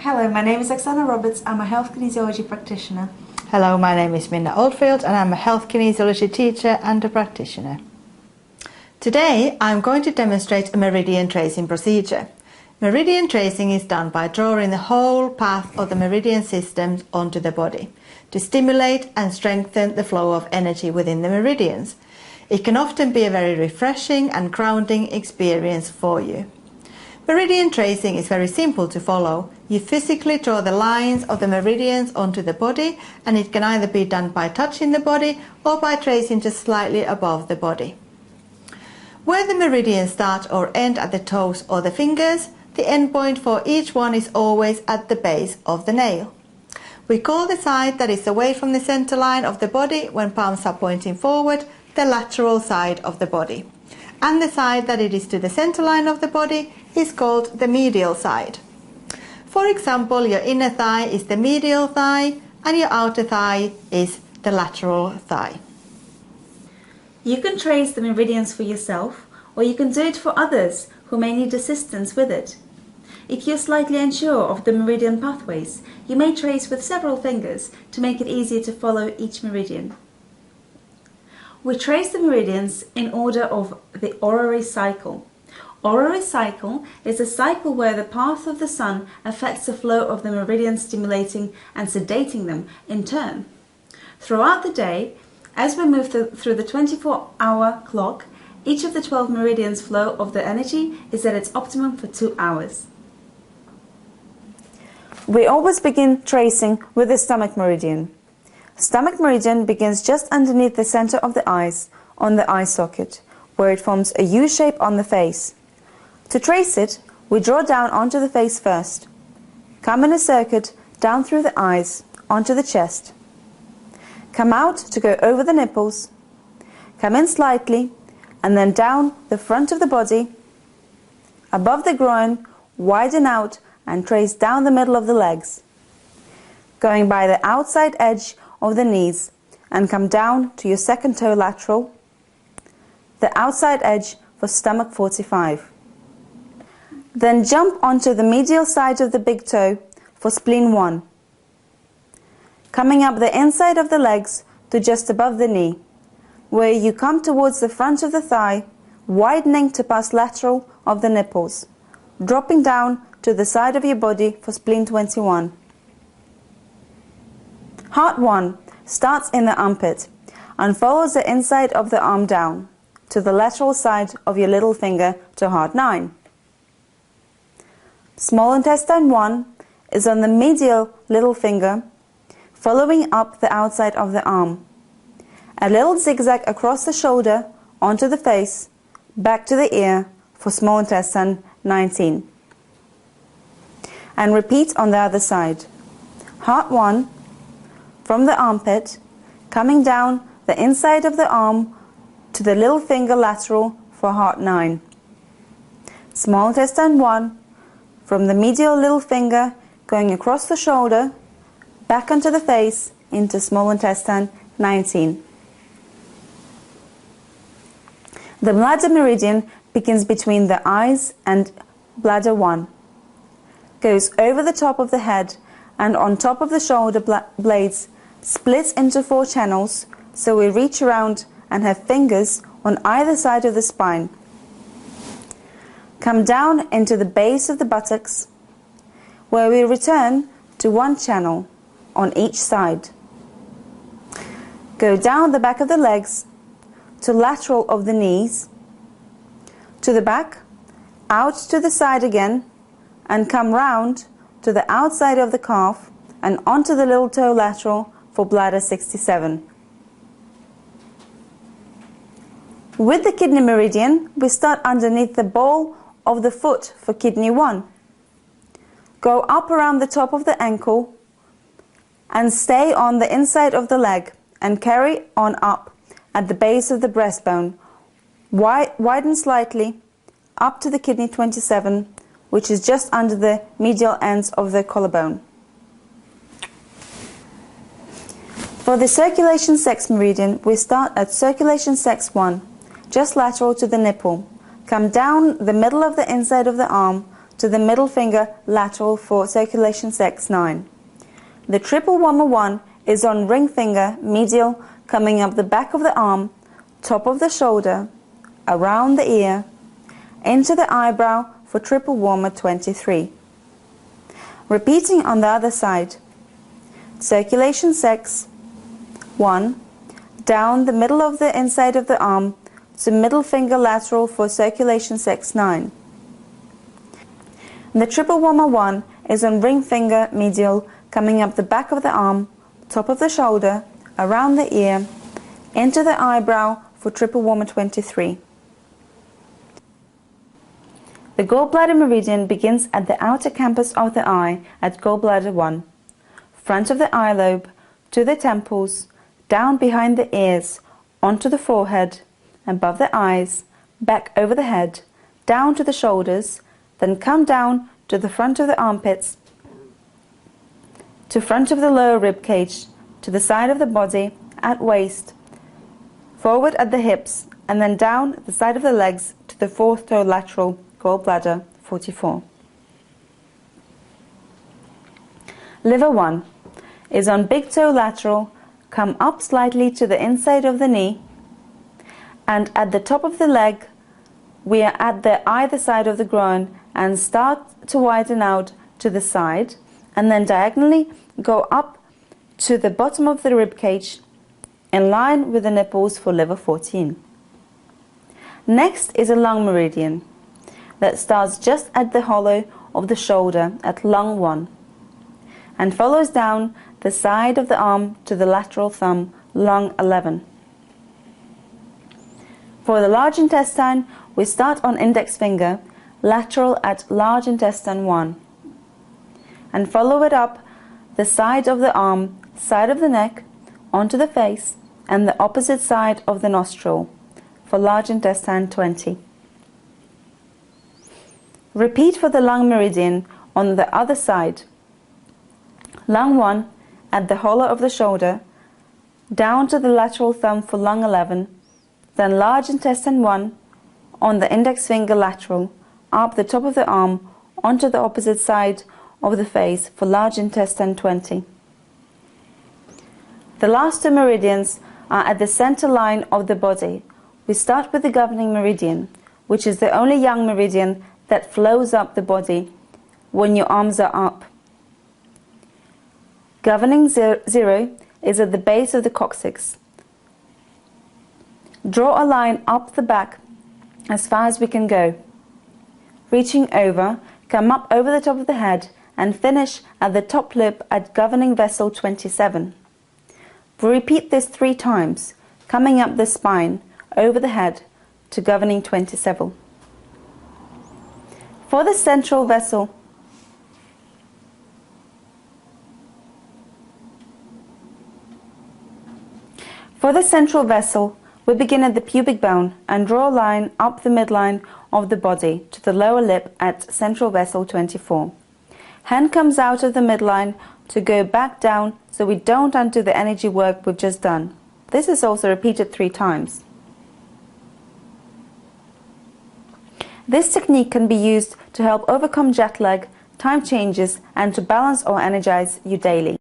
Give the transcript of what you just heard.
Hello, my name is Oksana Roberts. I'm a health kinesiology practitioner. Hello, my name is Minna Oldfield and I'm a health kinesiology teacher and a practitioner. Today I'm going to demonstrate a meridian tracing procedure. Meridian tracing is done by drawing the whole path of the meridian system onto the body to stimulate and strengthen the flow of energy within the meridians. It can often be a very refreshing and grounding experience for you. Meridian tracing is very simple to follow. You physically draw the lines of the meridians onto the body, and it can either be done by touching the body or by tracing just slightly above the body. Where the meridians start or end at the toes or the fingers, the end point for each one is always at the base of the nail. We call the side that is away from the center line of the body when palms are pointing forward the lateral side of the body. And the side that it is to the center line of the body is called the medial side. For example, your inner thigh is the medial thigh and your outer thigh is the lateral thigh. You can trace the meridians for yourself, or you can do it for others who may need assistance with it. If you're slightly unsure of the meridian pathways, you may trace with several fingers to make it easier to follow each meridian. We trace the meridians in order of the horary cycle. Horary cycle is a cycle where the path of the sun affects the flow of the meridians, stimulating and sedating them in turn. Throughout the day, as we move through the 24-hour clock, each of the 12 meridians flow of the energy is at its optimum for 2 hours. We always begin tracing with the stomach meridian. Stomach meridian begins just underneath the center of the eyes, on the eye socket, where it forms a U shape on the face. To trace it, we draw down onto the face first. Come in a circuit down through the eyes, onto the chest. Come out to go over the nipples. Come in slightly, and then down the front of the body, above the groin, widen out and trace down the middle of the legs, going by the outside edge of the knees and come down to your second toe lateral, the outside edge for stomach 45. Then jump onto the medial side of the big toe for spleen 1, coming up the inside of the legs to just above the knee, where you come towards the front of the thigh, widening to pass lateral of the nipples, dropping down to the side of your body for spleen 21. Heart 1 starts in the armpit and follows the inside of the arm down to the lateral side of your little finger to heart 9. Small intestine 1 is on the medial little finger, following up the outside of the arm. A little zigzag across the shoulder, onto the face, back to the ear for small intestine 19. And repeat on the other side. Heart 1 from the armpit, coming down the inside of the arm to the little finger lateral for heart 9. Small intestine 1 from the medial little finger, going across the shoulder, back onto the face, into small intestine 19. The bladder meridian begins between the eyes and bladder 1. Goes over the top of the head and on top of the shoulder blades, splits into 4 channels, so we reach around and have fingers on either side of the spine. Come down into the base of the buttocks, where we return to 1 channel on each side. Go down the back of the legs to lateral of the knees, to the back, out to the side again, and come round to the outside of the calf and onto the little toe lateral for bladder 67. With the kidney meridian, we start underneath the ball of the foot for kidney 1. Go up around the top of the ankle and stay on the inside of the leg and carry on up at the base of the breastbone. Widen slightly up to the kidney 27, which is just under the medial ends of the collarbone. For the circulation sex meridian, we start at circulation sex 1, just lateral to the nipple. Come down the middle of the inside of the arm to the middle finger lateral for circulation 6-9. The triple warmer 1 is on ring finger medial, coming up the back of the arm, top of the shoulder, around the ear, into the eyebrow for triple warmer 23. Repeating on the other side. Circulation 6, 1, down the middle of the inside of the arm to middle finger lateral for circulation 6-9. The triple warmer 1 is on ring finger medial, coming up the back of the arm, top of the shoulder, around the ear, into the eyebrow for triple warmer 23. The gallbladder meridian begins at the outer campus of the eye at gallbladder 1, front of the eye lobe, to the temples, down behind the ears, onto the forehead, above the eyes, back over the head, down to the shoulders, then come down to the front of the armpits, to front of the lower rib cage, to the side of the body, at waist, forward at the hips, and then down the side of the legs to the fourth toe lateral, gallbladder 44. Liver 1 is on big toe lateral, come up slightly to the inside of the knee, and at the top of the leg we are at the either side of the groin and start to widen out to the side, and then diagonally go up to the bottom of the rib cage in line with the nipples for liver 14. Next is a lung meridian that starts just at the hollow of the shoulder at lung 1 and follows down the side of the arm to the lateral thumb, lung 11. For the large intestine, we start on index finger, lateral at large intestine 1, and follow it up the side of the arm, side of the neck, onto the face, and the opposite side of the nostril, for large intestine 20. Repeat for the lung meridian on the other side. Lung 1 at the hollow of the shoulder, down to the lateral thumb for lung 11, then large intestine 1 on the index finger lateral, up the top of the arm, onto the opposite side of the face for large intestine 20. The last two meridians are at the center line of the body. We start with the governing meridian, which is the only young meridian that flows up the body when your arms are up. Governing 0 is at the base of the coccyx. Draw a line up the back as far as we can go. Reaching over, come up over the top of the head and finish at the top lip at governing vessel 27. We repeat this 3 times, coming up the spine, over the head, to governing 27. For the central vessel, we begin at the pubic bone and draw a line up the midline of the body to the lower lip at central vessel 24. Hand comes out of the midline to go back down so we don't undo the energy work we've just done. This is also repeated 3 times. This technique can be used to help overcome jet lag, time changes, and to balance or energize you daily.